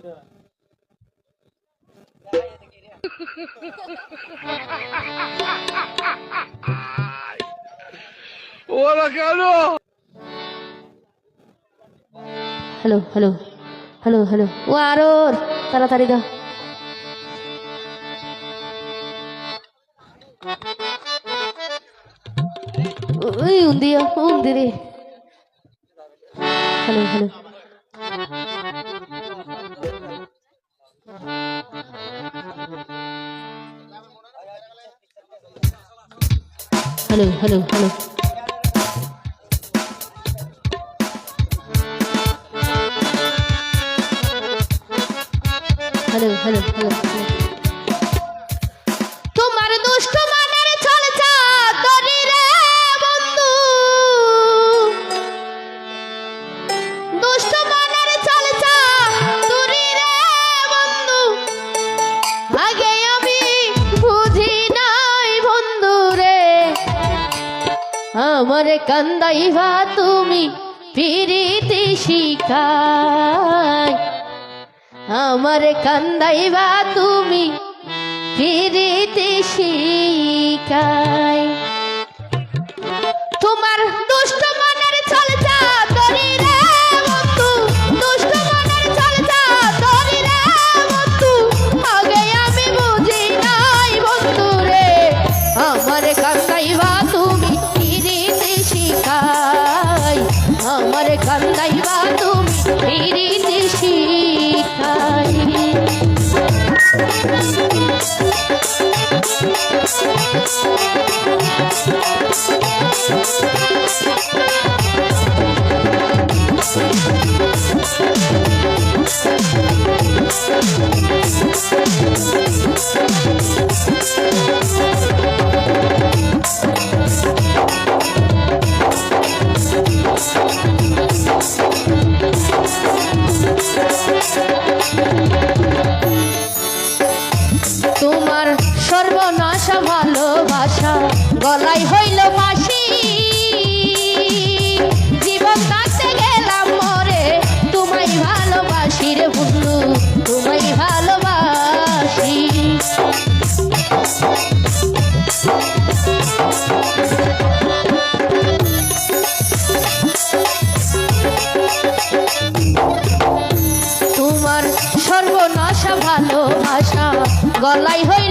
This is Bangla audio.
ওরা কেন? হ্যালো হ্যালো হ্যালো হ্যালো, ও আরো তাড়াতাড়ি দাও। ওই উন্দিয়া উন্দি রে। Hello hello hello hello hello hello hello hello. তোমার দুষ্ট মনের চলছা তরি রে বন্ধু, দুষ্ট মনের চলছা তরি রে বন্ধু, আগে আমি বুঝি নাই বন্ধু রে, আমার কান্দাইবা তুমি পিরিতি শিখাই, আমার কান্দাইবা তুমি পিরিতি শিখাই। তোমার দুষ্ট মনের চলছা তরি রে বন্ধু, দুষ্ট মনের চলছা তরি রে বন্ধু, আগে আমি বুঝি নাই বন্ধু রে, আমার কান্দাইবা তুমি পিরিতি শিখাই, আমার কান্দাইবা তুমি পিরিতি শিখাই। তোমার সর্বনাশা ভালোবাসা গলায় হইল ফাঁসি, জীবন থাকতে গেলাম মরে তোমায় ভালোবাসি রে বন্ধু, তোমায় ভালোবাসি। তোমার সর্বনাশা ভালোবাসা গলায় হইল